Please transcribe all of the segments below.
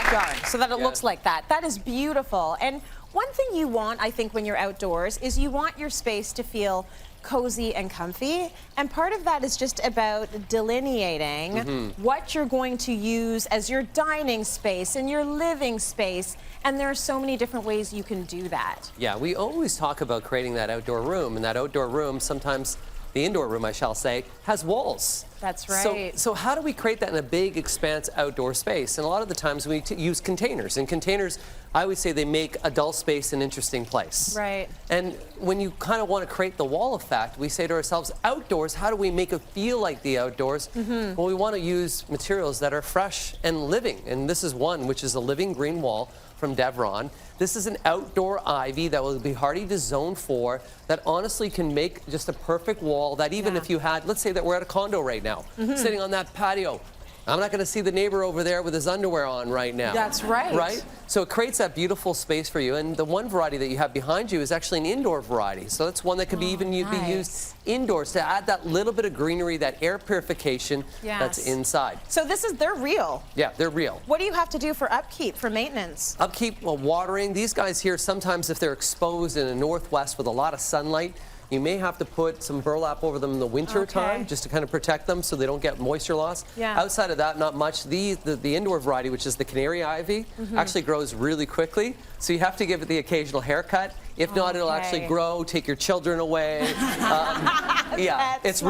backyard so that it looks like that. That is beautiful. And one thing you want, I think, when you're outdoors is you want your space to feel cozy and comfy, and part of that is just about delineating what you're going to use as your dining space and your living space, and there are so many different ways you can do that. Yeah, we always talk about creating that outdoor room, and that outdoor room, sometimes the indoor room, I shall say, has walls. That's right. So how do we create that in a big, expanse outdoor space? And a lot of the times we use containers. And containers, I would say they make a dull space an interesting place. Right. And when you kind of want to create the wall effect, we say to ourselves, outdoors, how do we make it feel like the outdoors? Well, we want to use materials that are fresh and living. And this is one, which is a living green wall from Devron. This is an outdoor ivy that will be hardy to zone 4 that honestly can make just a perfect wall that even if you had, let's say that we're at a condo right now, sitting on that patio, I'm not going to see the neighbor over there with his underwear on right now. That's right. Right? So it creates that beautiful space for you. And the one variety that you have behind you is actually an indoor variety. So that's one that could be be used indoors to add that little bit of greenery, that air purification that's inside. So they're real. Yeah, they're real. What do you have to do for upkeep, for maintenance? Upkeep, well, watering. These guys here, sometimes if they're exposed in the northwest with a lot of sunlight, you may have to put some burlap over them in the winter time just to kind of protect them so they don't get moisture loss. Outside of that, not much. The indoor variety, which is the canary ivy, actually grows really quickly. So you have to give it the occasional haircut. If not, it'll actually grow, take your children away. It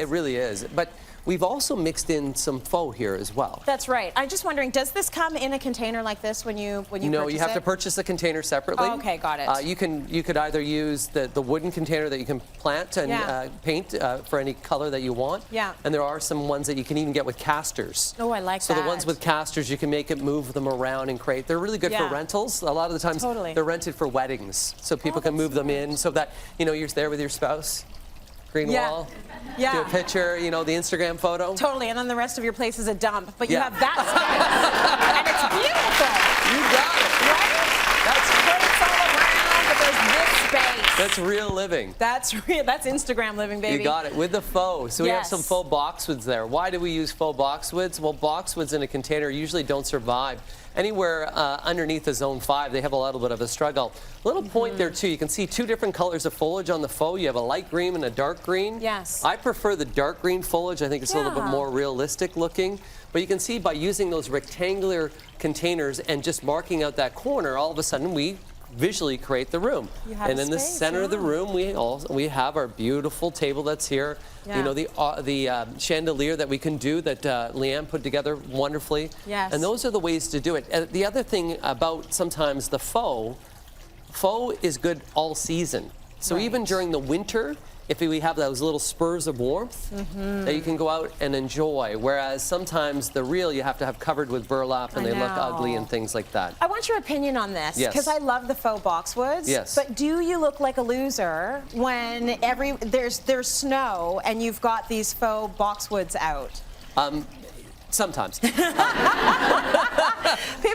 really is. But we've also mixed in some faux here as well. That's right. I'm just wondering, does this come in a container like this when you purchase it? No, you have to purchase the container separately. Oh, okay, got it. You could either use the wooden container that you can plant and paint for any color that you want. Yeah. And there are some ones that you can even get with casters. Oh, I like that. So the ones with casters, you can make it, move them around and create. They're really good for rentals. A lot of the times they're rented for weddings, so people can move them in so that you're there with your spouse. Green wall. Do a picture, the Instagram photo. Totally, and then the rest of your place is a dump, but you have that space, and it's beautiful. You got it. Right? That's great all around, but there's this space. That's real living. That's real. That's Instagram living, baby. You got it, with the faux. So we have some faux boxwoods there. Why do we use faux boxwoods? Well, boxwoods in a container usually don't survive. Anywhere underneath the zone 5, they have a little bit of a struggle. Little point there too, you can see 2 different colors of foliage on the faux. You have a light green and a dark green. Yes. I prefer the dark green foliage. I think it's a little bit more realistic looking. But you can see by using those rectangular containers and just marking out that corner, all of a sudden we visually create the room. And in the center of the room, we have our beautiful table that's here. The chandelier that we can do that Leanne put together wonderfully. And those are the ways to do it. The other thing about sometimes the faux is good all season. So even during the winter, if we have those little spurs of warmth that you can go out and enjoy, whereas sometimes the real you have to have covered with burlap and they look ugly and things like that. I want your opinion on this, because I love the faux boxwoods. But do you look like a loser when there's snow and you've got these faux boxwoods out? Sometimes. People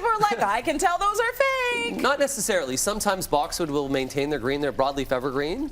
are like, I can tell those are fake. Not necessarily. Sometimes boxwood will maintain their green. They're broadleaf evergreen.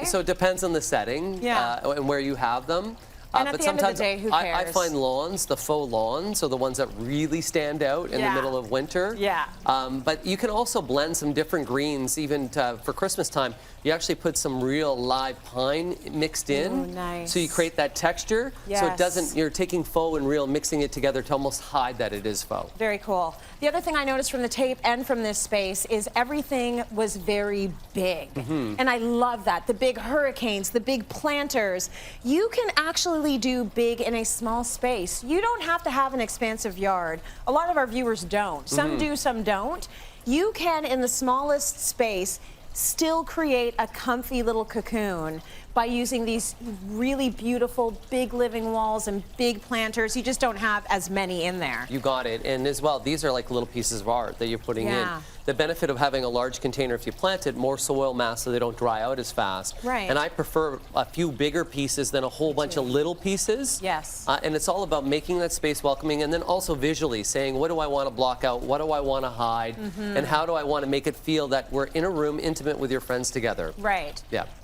So it depends on the setting and where you have them. And at the end of the day, who cares? I find lawns, the faux lawns, are the ones that really stand out in the middle of winter. But you can also blend some different greens, even for Christmas time. You actually put some real live pine mixed in. So you create that texture. So it doesn't, you're taking faux and real, mixing it together to almost hide that it is faux. Very cool. The other thing I noticed from the tape and from this space is everything was very big. And I love that. The big hurricanes, the big planters. You can actually do big in a small space. You don't have to have an expansive yard. A lot of our viewers don't. Some do, some don't. You can, in the smallest space, still create a comfy little cocoon by using these really beautiful big living walls and big planters. You just don't have as many in there. You got it. And as well, these are like little pieces of art that you're putting in. The benefit of having a large container, if you plant it, more soil mass so they don't dry out as fast. And I prefer a few bigger pieces than a whole bunch of little pieces. And it's all about making that space welcoming, and then also visually saying, what do I want to block out? What do I want to hide? And how do I want to make it feel that we're in a room intimate with your friends together?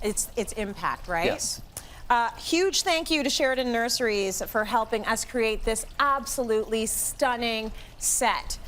It's impact, right? Yes. Huge thank you to Sheridan Nurseries for helping us create this absolutely stunning set.